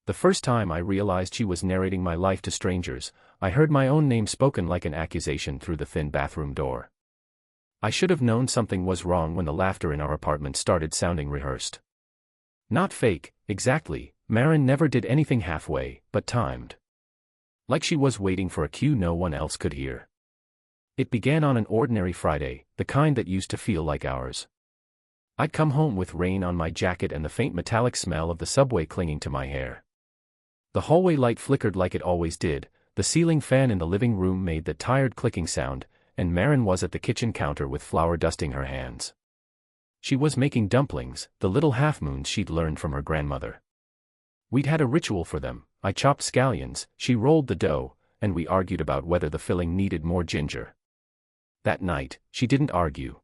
The first time I realized she was narrating my life to strangers, I heard my own name spoken like an accusation through the thin bathroom door. I should have known something was wrong when the laughter in our apartment started sounding rehearsed. Not fake, exactly. Maren never did anything halfway, but timed. Like she was waiting for a cue no one else could hear. It began on an ordinary Friday, the kind that used to feel like ours. I'd come home with rain on my jacket and the faint metallic smell of the subway clinging to my hair. The hallway light flickered like it always did, the ceiling fan in the living room made that tired clicking sound, and Maren was at the kitchen counter with flour dusting her hands. She was making dumplings, the little half-moons she'd learned from her grandmother. We'd had a ritual for them. I chopped scallions, she rolled the dough, and we argued about whether the filling needed more ginger. That night, she didn't argue.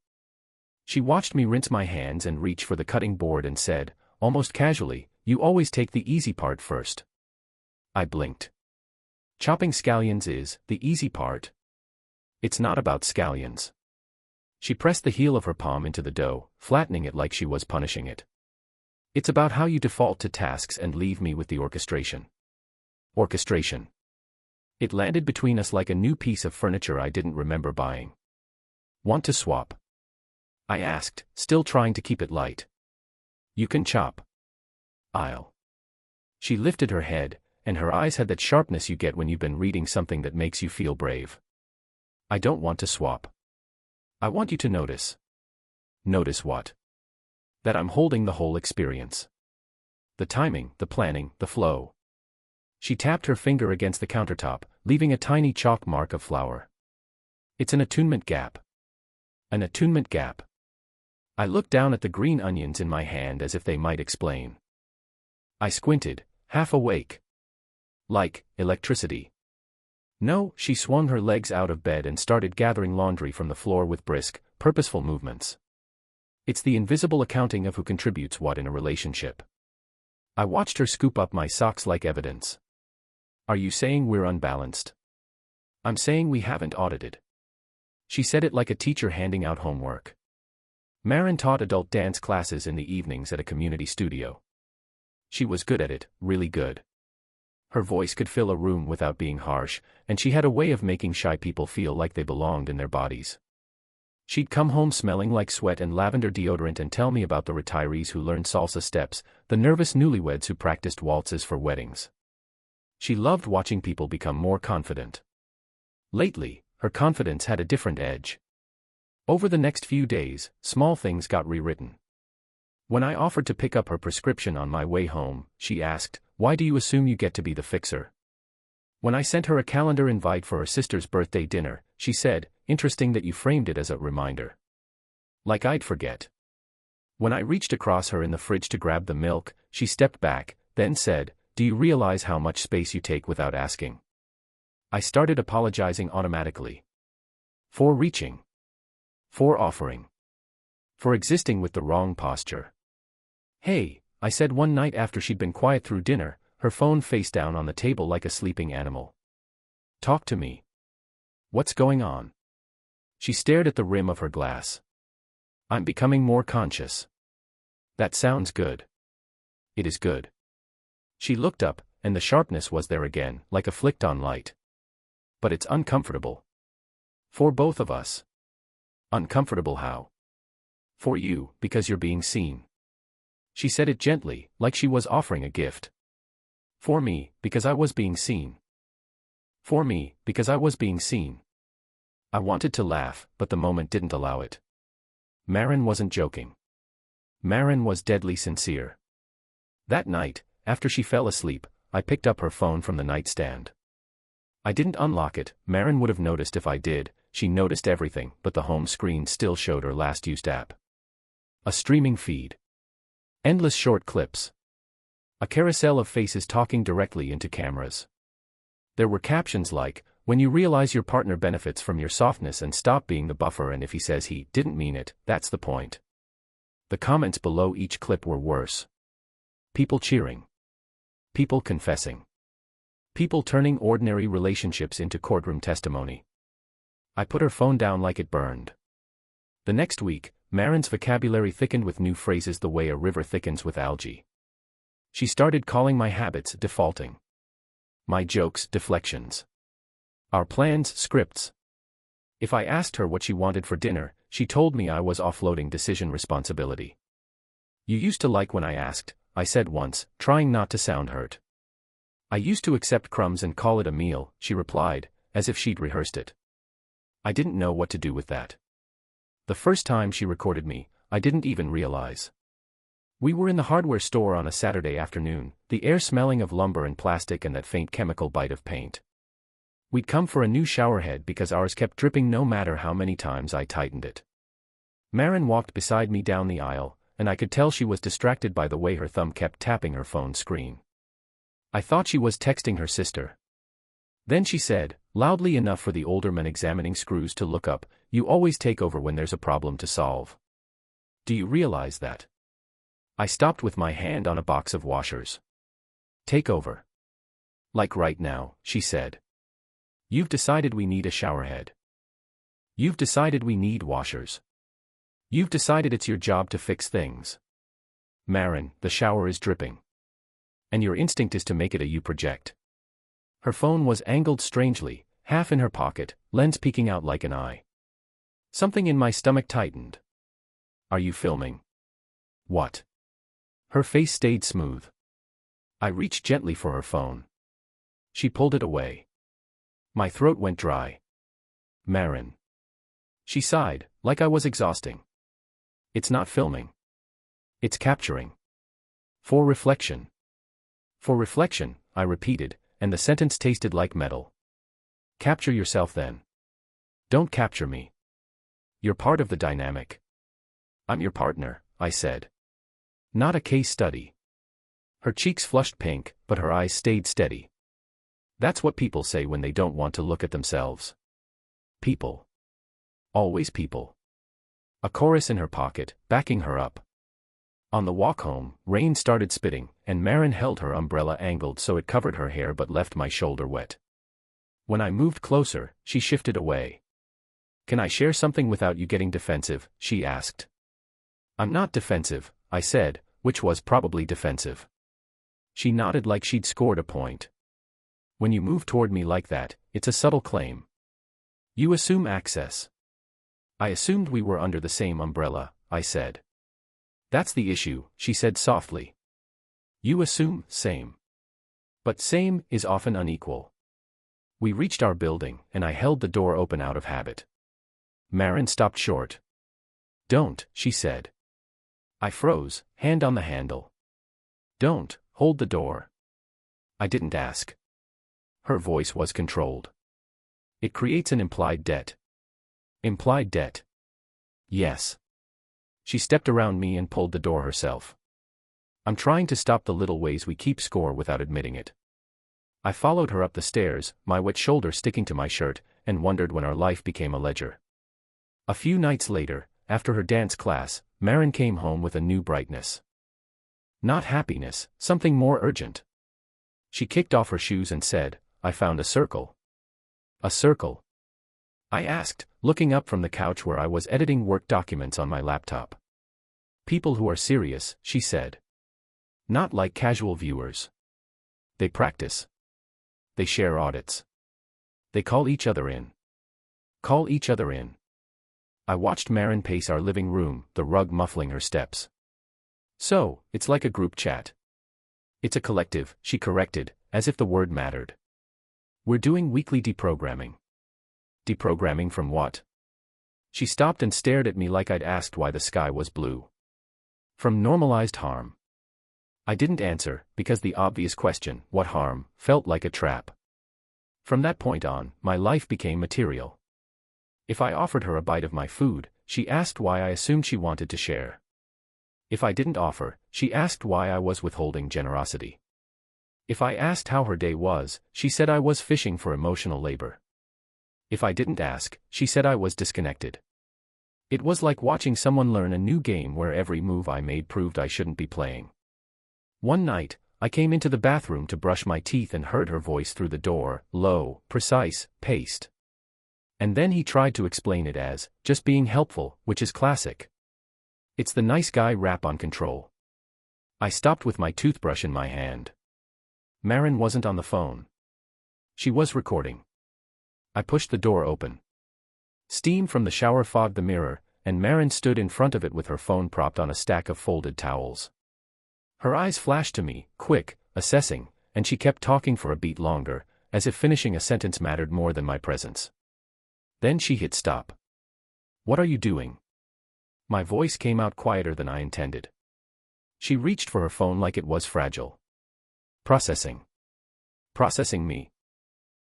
She watched me rinse my hands and reach for the cutting board and said, almost casually, "You always take the easy part first." I blinked. Chopping scallions is the easy part. It's not about scallions. She pressed the heel of her palm into the dough, flattening it like she was punishing it. It's about how you default to tasks and leave me with the orchestration. Orchestration. It landed between us like a new piece of furniture I didn't remember buying. Want to swap? I asked, still trying to keep it light. You can chop. I'll. She lifted her head, and her eyes had that sharpness you get when you've been reading something that makes you feel brave. I don't want to swap. I want you to notice. Notice what? That I'm holding the whole experience. The timing, the planning, the flow. She tapped her finger against the countertop, leaving a tiny chalk mark of flour. It's an attunement gap. An attunement gap. I looked down at the green onions in my hand as if they might explain. I squinted, half awake. Like electricity. No, she swung her legs out of bed and started gathering laundry from the floor with brisk, purposeful movements. It's the invisible accounting of who contributes what in a relationship. I watched her scoop up my socks like evidence. Are you saying we're unbalanced? I'm saying we haven't audited. She said it like a teacher handing out homework. Maren taught adult dance classes in the evenings at a community studio. She was good at it, really good. Her voice could fill a room without being harsh, and she had a way of making shy people feel like they belonged in their bodies. She'd come home smelling like sweat and lavender deodorant and tell me about the retirees who learned salsa steps, the nervous newlyweds who practiced waltzes for weddings. She loved watching people become more confident. Lately, her confidence had a different edge. Over the next few days, small things got rewritten. When I offered to pick up her prescription on my way home, she asked, "Why do you assume you get to be the fixer?" When I sent her a calendar invite for her sister's birthday dinner, she said, "Interesting that you framed it as a reminder." Like I'd forget. When I reached across her in the fridge to grab the milk, she stepped back, then said, "Do you realize how much space you take without asking?" I started apologizing automatically. For reaching. For offering. For existing with the wrong posture. "Hey," I said one night after she'd been quiet through dinner, her phone face down on the table like a sleeping animal. "Talk to me. What's going on?" She stared at the rim of her glass. "I'm becoming more conscious." "That sounds good." "It is good." She looked up, and the sharpness was there again, like a flicked-on light. "But it's uncomfortable. For both of us." "Uncomfortable how?" "For you, because you're being seen." She said it gently, like she was offering a gift. "For me, because I was being seen." "For me, because I was being seen." I wanted to laugh, but the moment didn't allow it. Maren wasn't joking. Maren was deadly sincere. That night, after she fell asleep, I picked up her phone from the nightstand. I didn't unlock it. Maren would have noticed if I did. She noticed everything, but the home screen still showed her last used app. A streaming feed. Endless short clips. A carousel of faces talking directly into cameras. There were captions like, "When you realize your partner benefits from your softness and stop being the buffer, and if he says he didn't mean it, that's the point." The comments below each clip were worse. People cheering. People confessing. People turning ordinary relationships into courtroom testimony. I put her phone down like it burned. The next week, Maren's vocabulary thickened with new phrases the way a river thickens with algae. She started calling my habits defaulting. My jokes deflections. Our plans scripts. If I asked her what she wanted for dinner, she told me I was offloading decision responsibility. You used to like when I asked, I said once, trying not to sound hurt. I used to accept crumbs and call it a meal, she replied, as if she'd rehearsed it. I didn't know what to do with that. The first time she recorded me, I didn't even realize. We were in the hardware store on a Saturday afternoon, the air smelling of lumber and plastic and that faint chemical bite of paint. We'd come for a new showerhead because ours kept dripping no matter how many times I tightened it. Marin walked beside me down the aisle, and I could tell she was distracted by the way her thumb kept tapping her phone screen. I thought she was texting her sister. Then she said, loudly enough for the older men examining screws to look up, "You always take over when there's a problem to solve. Do you realize that?" I stopped with my hand on a box of washers. Take over. Like right now, she said. You've decided we need a showerhead. You've decided we need washers. You've decided it's your job to fix things. Marin, the shower is dripping. And your instinct is to make it a you project. Her phone was angled strangely, half in her pocket, lens peeking out like an eye. Something in my stomach tightened. Are you filming? What? Her face stayed smooth. I reached gently for her phone. She pulled it away. My throat went dry. Marin. She sighed, like I was exhausting. It's not filming. It's capturing. For reflection. For reflection, I repeated, and the sentence tasted like metal. Capture yourself then. Don't capture me. You're part of the dynamic. I'm your partner, I said. Not a case study. Her cheeks flushed pink, but her eyes stayed steady. That's what people say when they don't want to look at themselves. People. Always people. A chorus in her pocket, backing her up. On the walk home, rain started spitting, and Marin held her umbrella angled so it covered her hair but left my shoulder wet. When I moved closer, she shifted away. Can I share something without you getting defensive? She asked. I'm not defensive, I said, which was probably defensive. She nodded like she'd scored a point. When you move toward me like that, it's a subtle claim. You assume access. I assumed we were under the same umbrella, I said. That's the issue, she said softly. You assume same. But same is often unequal. We reached our building, and I held the door open out of habit. Marin stopped short. Don't, she said. I froze, hand on the handle. Don't, hold the door. I didn't ask. Her voice was controlled. It creates an implied debt. Implied debt. Yes. She stepped around me and pulled the door herself. I'm trying to stop the little ways we keep score without admitting it. I followed her up the stairs, my wet shoulder sticking to my shirt, and wondered when our life became a ledger. A few nights later, after her dance class, Marin came home with a new brightness. Not happiness, something more urgent. She kicked off her shoes and said, I found a circle. A circle? I asked, looking up from the couch where I was editing work documents on my laptop. People who are serious, she said. Not like casual viewers. They practice. They share audits. They call each other in. Call each other in. I watched Marin pace our living room, the rug muffling her steps. So, it's like a group chat. It's a collective, she corrected, as if the word mattered. We're doing weekly deprogramming. Deprogramming from what? She stopped and stared at me like I'd asked why the sky was blue. From normalized harm. I didn't answer, because the obvious question, what harm, felt like a trap. From that point on, my life became material. If I offered her a bite of my food, she asked why I assumed she wanted to share. If I didn't offer, she asked why I was withholding generosity. If I asked how her day was, she said I was fishing for emotional labor. If I didn't ask, she said I was disconnected. It was like watching someone learn a new game where every move I made proved I shouldn't be playing. One night, I came into the bathroom to brush my teeth and heard her voice through the door, low, precise, paced. And then he tried to explain it as, just being helpful, which is classic. It's the nice guy rap on control. I stopped with my toothbrush in my hand. Maren wasn't on the phone. She was recording. I pushed the door open. Steam from the shower fogged the mirror, and Maren stood in front of it with her phone propped on a stack of folded towels. Her eyes flashed to me, quick, assessing, and she kept talking for a beat longer, as if finishing a sentence mattered more than my presence. Then she hit stop. "What are you doing?" My voice came out quieter than I intended. She reached for her phone like it was fragile. "Processing." "Processing me?"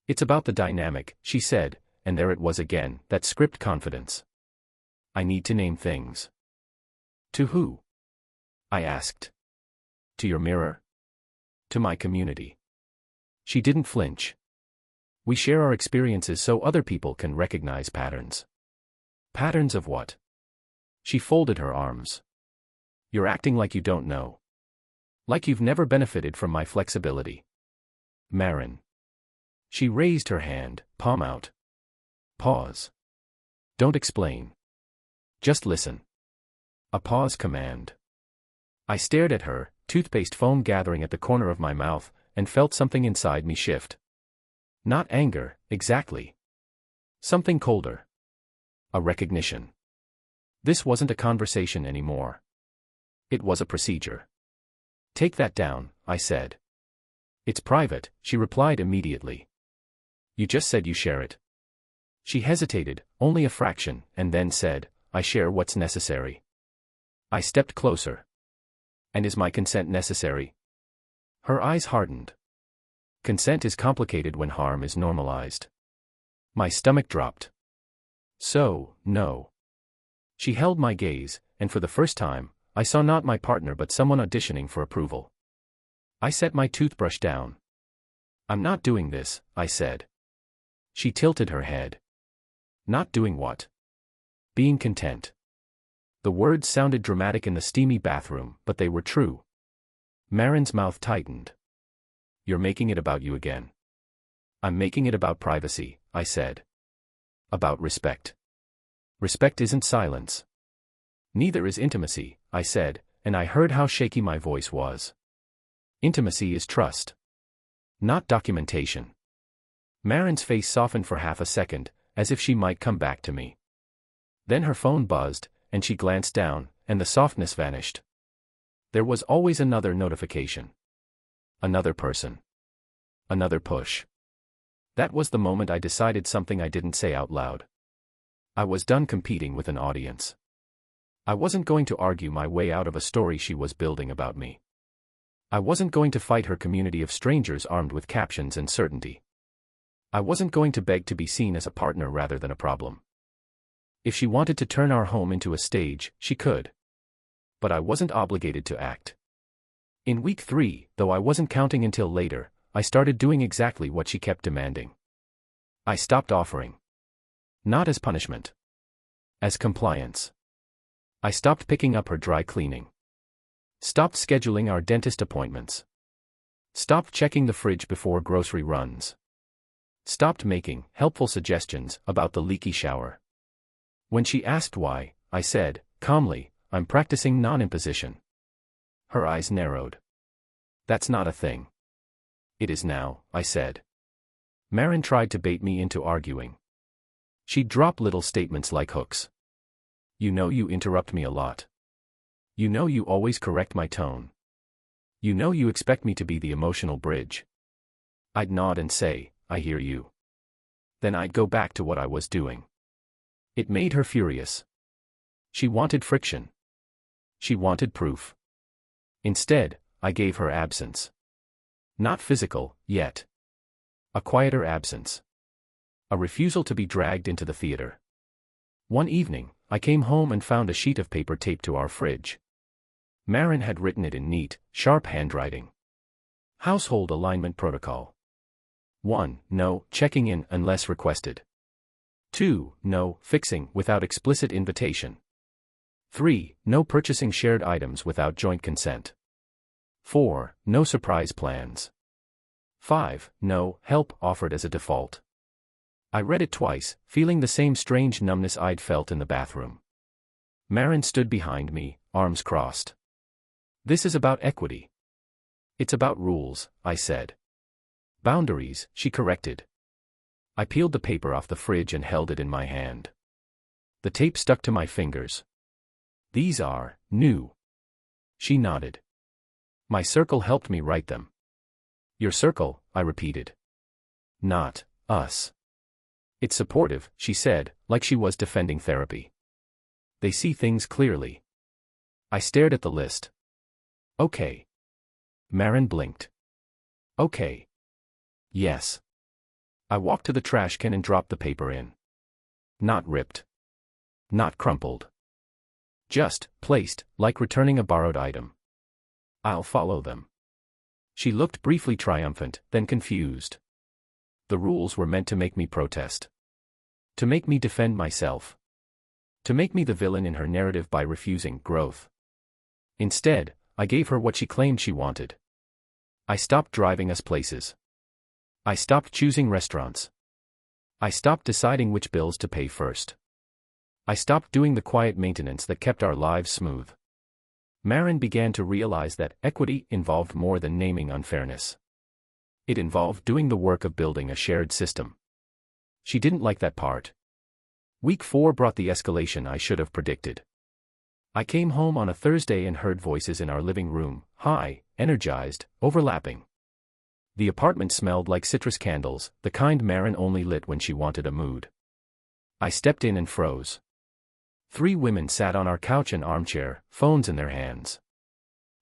"It's about the dynamic," she said, and there it was again, that script confidence. "I need to name things." "To who?" I asked. "To your mirror?" "To my community." She didn't flinch. "We share our experiences so other people can recognize patterns." "Patterns of what?" She folded her arms. "You're acting like you don't know. Like you've never benefited from my flexibility." "Maren." She raised her hand, palm out. "Pause. Don't explain. Just listen." A pause command. I stared at her, toothpaste foam gathering at the corner of my mouth, and felt something inside me shift. Not anger, exactly. Something colder. A recognition. This wasn't a conversation anymore. It was a procedure. "Take that down," I said. "It's private," she replied immediately. "You just said you share it." She hesitated, only a fraction, and then said, "I share what's necessary." I stepped closer. "And is my consent necessary?" Her eyes hardened. Consent is complicated when harm is normalized. My stomach dropped. "So, no." She held my gaze, and for the first time, I saw not my partner but someone auditioning for approval. I set my toothbrush down. "I'm not doing this," I said. She tilted her head. "Not doing what?" "Being content." The words sounded dramatic in the steamy bathroom, but they were true. Maren's mouth tightened. "You're making it about you again." "I'm making it about privacy," I said. "About respect." "Respect isn't silence." "Neither is intimacy," I said, and I heard how shaky my voice was. "Intimacy is trust. Not documentation." Maren's face softened for half a second, as if she might come back to me. Then her phone buzzed, and she glanced down, and the softness vanished. There was always another notification. Another person. Another push. That was the moment I decided something I didn't say out loud. I was done competing with an audience. I wasn't going to argue my way out of a story she was building about me. I wasn't going to fight her community of strangers armed with captions and certainty. I wasn't going to beg to be seen as a partner rather than a problem. If she wanted to turn our home into a stage, she could. But I wasn't obligated to act. In week 3, though I wasn't counting until later, I started doing exactly what she kept demanding. I stopped offering. Not as punishment. As compliance. I stopped picking up her dry cleaning. Stopped scheduling our dentist appointments. Stopped checking the fridge before grocery runs. Stopped making helpful suggestions about the leaky shower. When she asked why, I said, calmly, "I'm practicing non-imposition." Her eyes narrowed. "That's not a thing." "It is now," I said. Maren tried to bait me into arguing. She'd drop little statements like hooks. "You know you interrupt me a lot. You know you always correct my tone. You know you expect me to be the emotional bridge." I'd nod and say, "I hear you." Then I'd go back to what I was doing. It made her furious. She wanted friction. She wanted proof. Instead, I gave her absence. Not physical, yet. A quieter absence. A refusal to be dragged into the theater. One evening, I came home and found a sheet of paper taped to our fridge. Maren had written it in neat, sharp handwriting. Household alignment protocol. 1. No checking in unless requested. 2. No fixing without explicit invitation. 3. No purchasing shared items without joint consent. 4. No surprise plans. 5. No help offered as a default. I read it twice, feeling the same strange numbness I'd felt in the bathroom. Maren stood behind me, arms crossed. This is about equity. It's about rules, I said. Boundaries, she corrected. I peeled the paper off the fridge and held it in my hand. The tape stuck to my fingers. These are new. She nodded. My circle helped me write them. Your circle, I repeated. Not us. It's supportive, she said, like she was defending therapy. They see things clearly. I stared at the list. Okay. Maren blinked. Okay. Yes. I walked to the trash can and dropped the paper in. Not ripped. Not crumpled. Just placed, like returning a borrowed item. I'll follow them. She looked briefly triumphant, then confused. The rules were meant to make me protest. To make me defend myself. To make me the villain in her narrative by refusing growth. Instead, I gave her what she claimed she wanted. I stopped driving us places. I stopped choosing restaurants. I stopped deciding which bills to pay first. I stopped doing the quiet maintenance that kept our lives smooth. Maren began to realize that equity involved more than naming unfairness. It involved doing the work of building a shared system. She didn't like that part. Week 4 brought the escalation I should have predicted. I came home on a Thursday and heard voices in our living room, high, energized, overlapping. The apartment smelled like citrus candles, the kind Maren only lit when she wanted a mood. I stepped in and froze. 3 women sat on our couch and armchair, phones in their hands.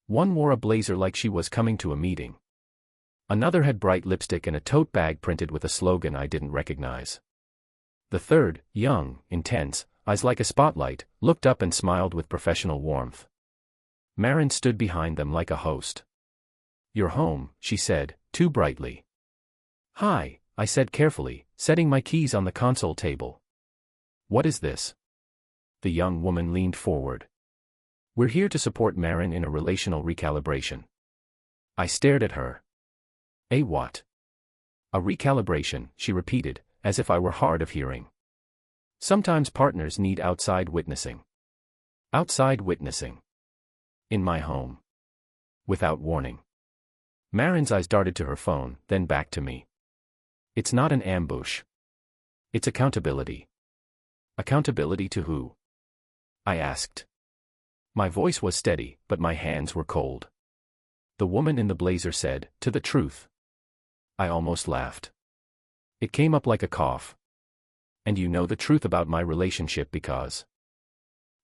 One wore a blazer like she was coming to a meeting. Another had bright lipstick and a tote bag printed with a slogan I didn't recognize. The third, young, intense, eyes like a spotlight, looked up and smiled with professional warmth. Maren stood behind them like a host. You're home, she said, too brightly. Hi, I said carefully, setting my keys on the console table. What is this? The young woman leaned forward. We're here to support Maren in a relational recalibration. I stared at her. A what? A recalibration, she repeated, as if I were hard of hearing. Sometimes partners need outside witnessing. Outside witnessing. In my home. Without warning. Maren's eyes darted to her phone, then back to me. It's not an ambush. It's accountability. Accountability to who? I asked. My voice was steady, but my hands were cold. The woman in the blazer said, to the truth. I almost laughed. It came up like a cough. And you know the truth about my relationship because...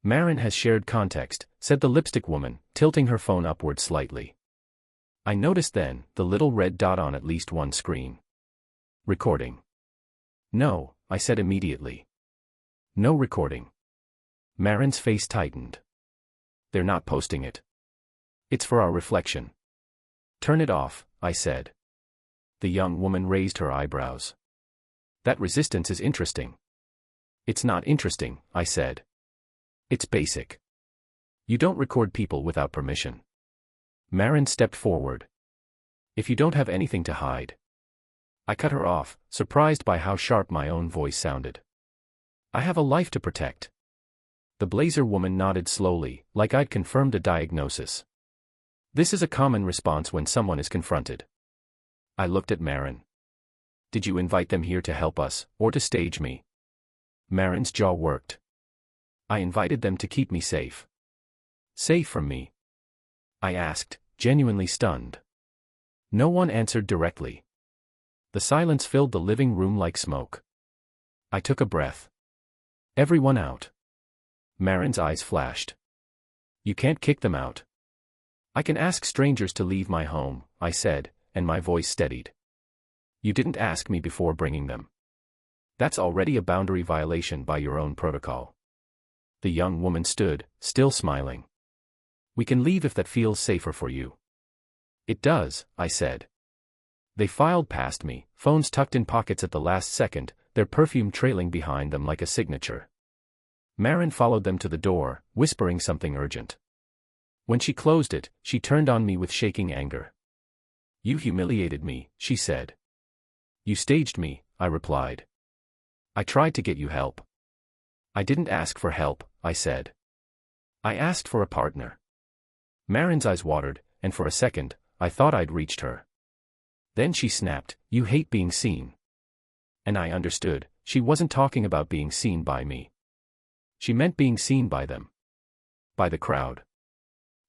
Maren has shared context, said the lipstick woman, tilting her phone upward slightly. I noticed then, the little red dot on at least one screen. Recording. No, I said immediately. No recording. Maren's face tightened. They're not posting it. It's for our reflection. Turn it off, I said. The young woman raised her eyebrows. That resistance is interesting. It's not interesting, I said. It's basic. You don't record people without permission. Maren stepped forward. If you don't have anything to hide. I cut her off, surprised by how sharp my own voice sounded. I have a life to protect. The blazer woman nodded slowly, like I'd confirmed a diagnosis. This is a common response when someone is confronted. I looked at Maren. Did you invite them here to help us, or to stage me? Maren's jaw worked. I invited them to keep me safe. Safe from me? I asked, genuinely stunned. No one answered directly. The silence filled the living room like smoke. I took a breath. Everyone out. Maren's eyes flashed. You can't kick them out. I can ask strangers to leave my home, I said, and my voice steadied. You didn't ask me before bringing them. That's already a boundary violation by your own protocol. The young woman stood, still smiling. We can leave if that feels safer for you. It does, I said. They filed past me, phones tucked in pockets at the last second, their perfume trailing behind them like a signature. Maren followed them to the door, whispering something urgent. When she closed it, she turned on me with shaking anger. You humiliated me, she said. You staged me, I replied. I tried to get you help. I didn't ask for help, I said. I asked for a partner. Marin's eyes watered, and for a second, I thought I'd reached her. Then she snapped, "You hate being seen." And I understood, she wasn't talking about being seen by me. She meant being seen by them. By the crowd.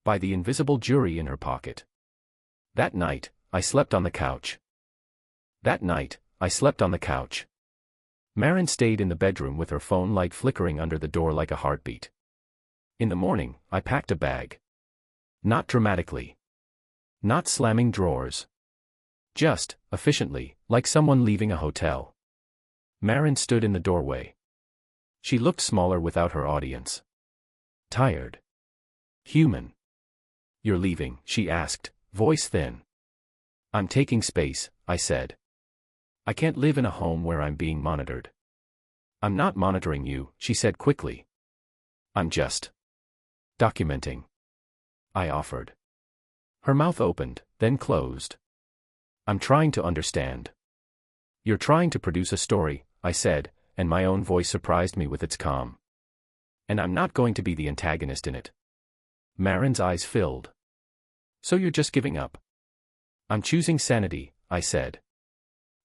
By the invisible jury in her pocket. That night, I slept on the couch. Marin stayed in the bedroom with her phone light flickering under the door like a heartbeat. In the morning, I packed a bag. Not dramatically. Not slamming drawers. Just, efficiently, like someone leaving a hotel. Marin stood in the doorway. She looked smaller without her audience. Tired. Human. "You're leaving?" she asked, voice thin. "I'm taking space," I said. "I can't live in a home where I'm being monitored." "I'm not monitoring you," she said quickly. "I'm just documenting," I offered. Her mouth opened, then closed. "I'm trying to understand." "You're trying to produce a story," I said, and my own voice surprised me with its calm. "And I'm not going to be the antagonist in it." Marin's eyes filled. "So you're just giving up?" "I'm choosing sanity," I said.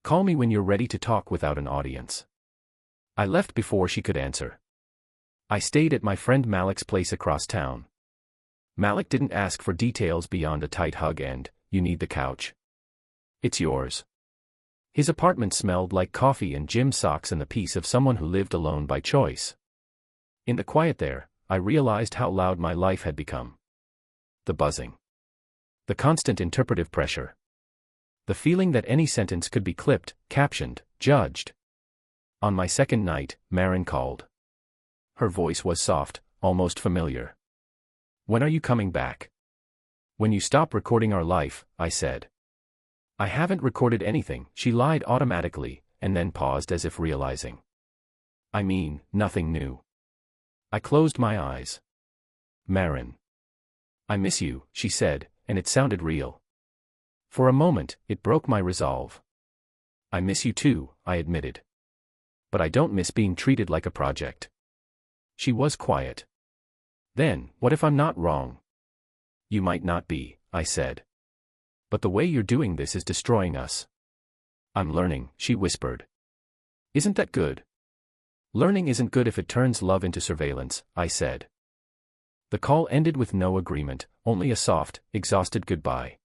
"Call me when you're ready to talk without an audience." I left before she could answer. I stayed at my friend Malik's place across town. Malik didn't ask for details beyond a tight hug and, "You need the couch. It's yours." His apartment smelled like coffee and gym socks and the peace of someone who lived alone by choice. In the quiet there, I realized how loud my life had become. The buzzing. The constant interpretive pressure. The feeling that any sentence could be clipped, captioned, judged. On my second night, Marin called. Her voice was soft, almost familiar. "When are you coming back?" "When you stop recording our life," I said. "I haven't recorded anything," she lied automatically, and then paused as if realizing. "I mean, nothing new." I closed my eyes. "Marin. I miss you," she said, and it sounded real. For a moment, it broke my resolve. "I miss you too," I admitted. "But I don't miss being treated like a project." She was quiet. "Then, what if I'm not wrong?" "You might not be," I said. "But the way you're doing this is destroying us." "I'm learning," she whispered. "Isn't that good?" "Learning isn't good if it turns love into surveillance," I said. The call ended with no agreement, only a soft, exhausted goodbye.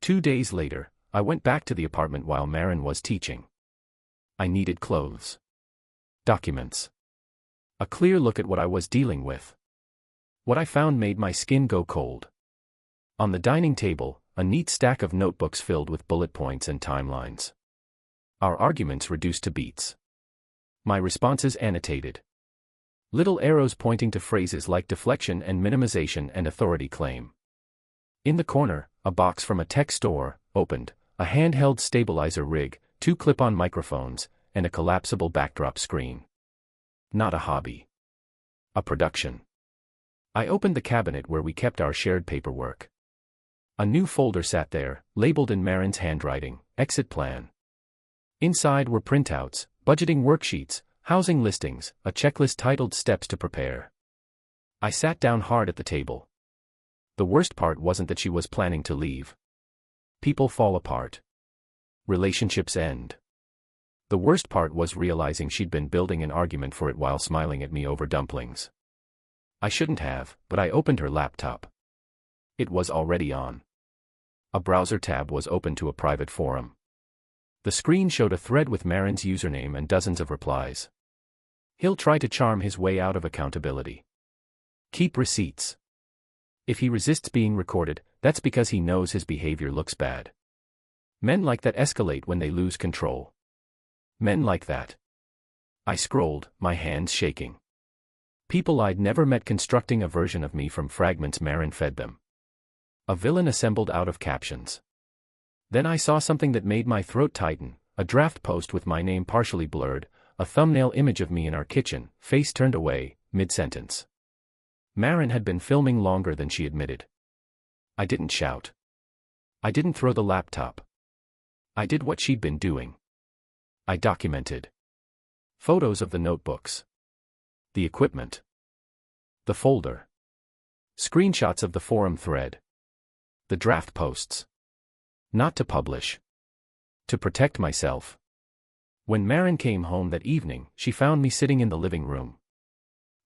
2 days later, I went back to the apartment while Marin was teaching. I needed clothes. Documents. A clear look at what I was dealing with. What I found made my skin go cold. On the dining table, a neat stack of notebooks filled with bullet points and timelines. Our arguments reduced to beats. My responses annotated. Little arrows pointing to phrases like deflection and minimization and authority claim. In the corner, a box from a tech store, opened, a handheld stabilizer rig, 2 clip-on microphones, and a collapsible backdrop screen. Not a hobby. A production. I opened the cabinet where we kept our shared paperwork. A new folder sat there, labeled in Marin's handwriting, "Exit Plan." Inside were printouts, budgeting worksheets, housing listings, a checklist titled "Steps to Prepare." I sat down hard at the table. The worst part wasn't that she was planning to leave. People fall apart. Relationships end. The worst part was realizing she'd been building an argument for it while smiling at me over dumplings. I shouldn't have, but I opened her laptop. It was already on. A browser tab was open to a private forum. The screen showed a thread with Marin's username and dozens of replies. He'll try to charm his way out of accountability. Keep receipts. If he resists being recorded, that's because he knows his behavior looks bad. Men like that escalate when they lose control. Men like that. I scrolled, my hands shaking. People I'd never met constructing a version of me from fragments Marin fed them. A villain assembled out of captions. Then I saw something that made my throat tighten, a draft post with my name partially blurred, a thumbnail image of me in our kitchen, face turned away, mid-sentence. Marin had been filming longer than she admitted. I didn't shout. I didn't throw the laptop. I did what she'd been doing. I documented. Photos of the notebooks. The equipment. The folder. Screenshots of the forum thread. The draft posts. Not to publish. To protect myself. When Marin came home that evening, she found me sitting in the living room.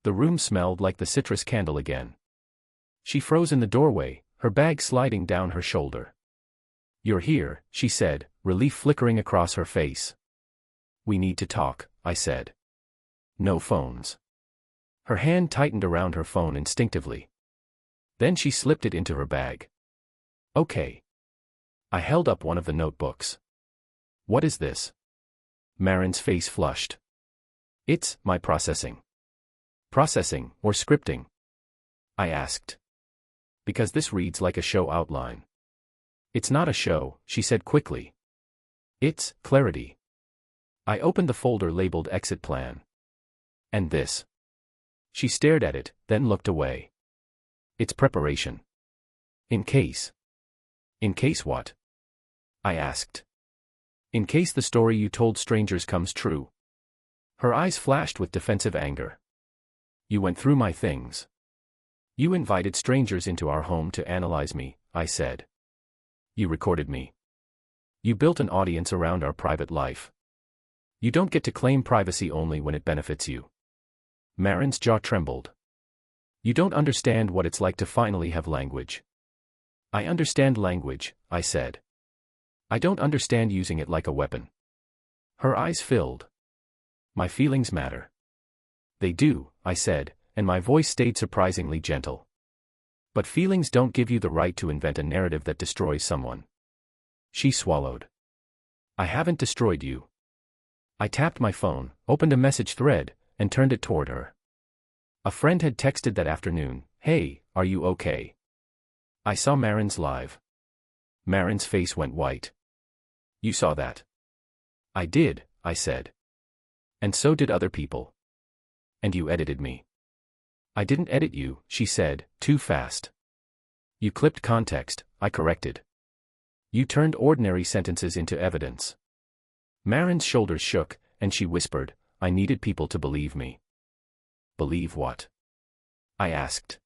The room smelled like the citrus candle again. She froze in the doorway, her bag sliding down her shoulder. "You're here," she said, relief flickering across her face. "We need to talk," I said. "No phones." Her hand tightened around her phone instinctively. Then she slipped it into her bag. "Okay." I held up one of the notebooks. "What is this?" Marin's face flushed. "It's my processing." "Processing, or scripting?" I asked. "Because this reads like a show outline." "It's not a show," she said quickly. "It's clarity." I opened the folder labeled Exit Plan. "And this?" She stared at it, then looked away. "It's preparation. In case." "In case what?" I asked. "In case the story you told strangers comes true." Her eyes flashed with defensive anger. "You went through my things. You invited strangers into our home to analyze me," I said. "You recorded me. You built an audience around our private life. You don't get to claim privacy only when it benefits you." Marin's jaw trembled. "You don't understand what it's like to finally have language." "I understand language," I said. "I don't understand using it like a weapon." Her eyes filled. "My feelings matter." "They do," I said, and my voice stayed surprisingly gentle. "But feelings don't give you the right to invent a narrative that destroys someone." She swallowed. "I haven't destroyed you." I tapped my phone, opened a message thread, and turned it toward her. A friend had texted that afternoon, "Hey, are you okay?" I saw Marin's live. Marin's face went white. "You saw that?" "I did," I said. "And so did other people." "And you edited me." "I didn't edit you," she said, too fast. "You clipped context," I corrected. "You turned ordinary sentences into evidence." Marin's shoulders shook, and she whispered, "I needed people to believe me." "Believe what?" I asked.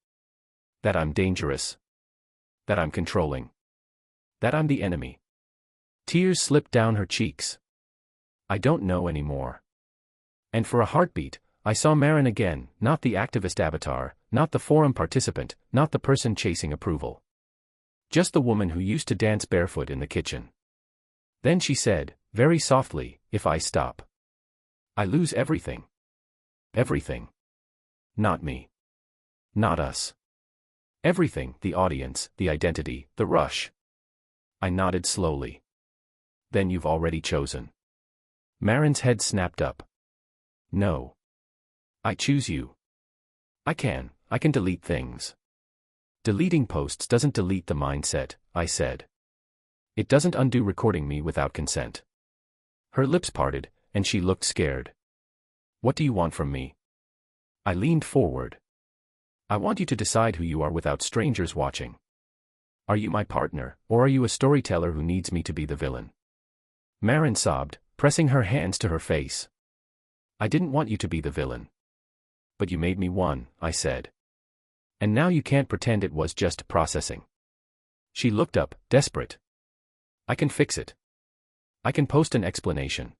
"That I'm dangerous. That I'm controlling. That I'm the enemy." Tears slipped down her cheeks. "I don't know anymore." And for a heartbeat, I saw Marin again, not the activist avatar, not the forum participant, not the person chasing approval. Just the woman who used to dance barefoot in the kitchen. Then she said, very softly, "If I stop, I lose everything." Everything. Not me. Not us. Everything, the audience, the identity, the rush. I nodded slowly. "Then you've already chosen." Marin's head snapped up. "No. I choose you. I can delete things." "Deleting posts doesn't delete the mindset," I said. "It doesn't undo recording me without consent." Her lips parted, and she looked scared. "What do you want from me?" I leaned forward. "I want you to decide who you are without strangers watching. Are you my partner, or are you a storyteller who needs me to be the villain?" Marin sobbed, pressing her hands to her face. "I didn't want you to be the villain. But you made me one," I said. "And now you can't pretend it was just processing." She looked up, desperate. "I can fix it. I can post an explanation."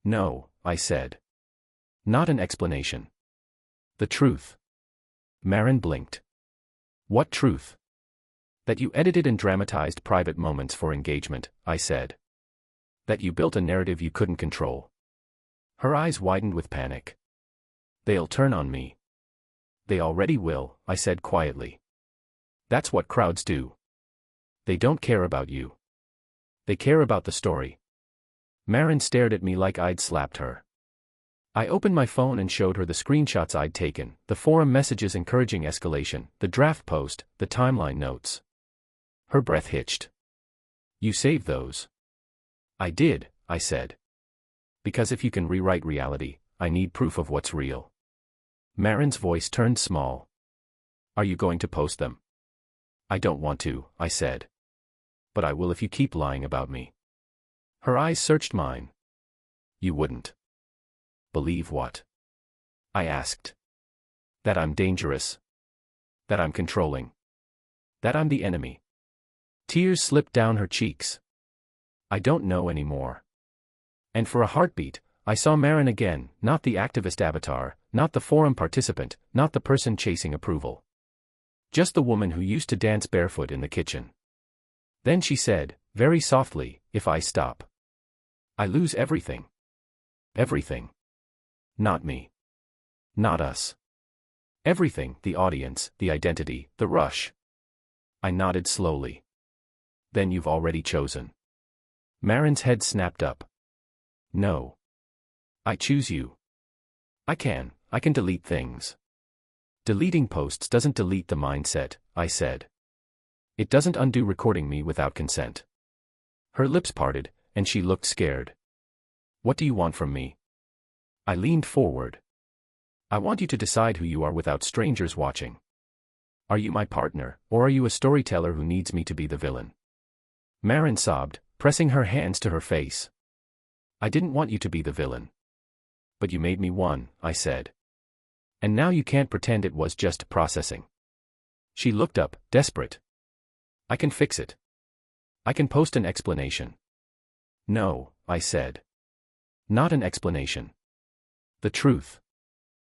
"No," I said. "Not an explanation. The truth." Marin blinked. "What truth?" "That you edited and dramatized private moments for engagement," I said. "That you built a narrative you couldn't control." Her eyes widened with panic. "They'll turn on me." "They already will," I said quietly. "That's what crowds do. They don't care about you. They care about the story." Marin stared at me like I'd slapped her. I opened my phone and showed her the screenshots I'd taken, the forum messages encouraging escalation, the draft post, the timeline notes. Her breath hitched. "You saved those?" "I did," I said. "Because if you can rewrite reality, I need proof of what's real." Marin's voice turned small. "Are you going to post them?" "I don't want to," I said. "But I will if you keep lying about me." Her eyes searched mine. "You wouldn't." "Believe what?" I asked. "That I'm dangerous. That I'm controlling. That I'm the enemy. Tears slipped down her cheeks. I don't know anymore. And for a heartbeat, I saw Marin again, not the activist avatar, not the forum participant, not the person chasing approval. Just the woman who used to dance barefoot in the kitchen. Then she said, very softly, if I stop, I lose everything. Everything. Not me. Not us. Everything, the audience, the identity, the rush. I nodded slowly. Then you've already chosen. Marin's head snapped up. No. I choose you. I can delete things. Deleting posts doesn't delete the mindset, I said. It doesn't undo recording me without consent. Her lips parted, and she looked scared. What do you want from me? I leaned forward. I want you to decide who you are without strangers watching. Are you my partner, or are you a storyteller who needs me to be the villain? Marin sobbed, pressing her hands to her face. I didn't want you to be the villain. But you made me one, I said. And now you can't pretend it was just processing. She looked up, desperate. I can fix it. I can post an explanation. No, I said. Not an explanation. The truth.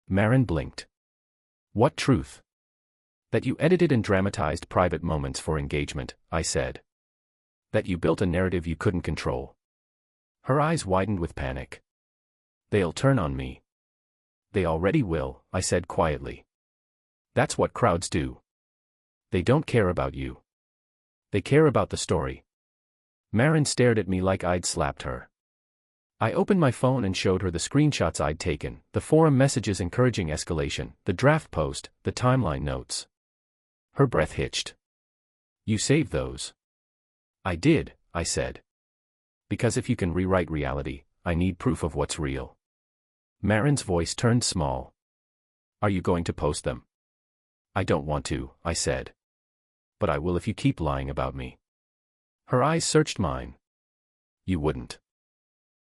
Marin blinked. What truth? That you edited and dramatized private moments for engagement, I said. That you built a narrative you couldn't control. Her eyes widened with panic. They'll turn on me. They already will, I said quietly. That's what crowds do. They don't care about you. They care about the story. Marin stared at me like I'd slapped her. I opened my phone and showed her the screenshots I'd taken, the forum messages encouraging escalation, the draft post, the timeline notes. Her breath hitched. You saved those. I did, I said. Because if you can rewrite reality, I need proof of what's real. Marin's voice turned small. Are you going to post them? I don't want to, I said. But I will if you keep lying about me. Her eyes searched mine. You wouldn't.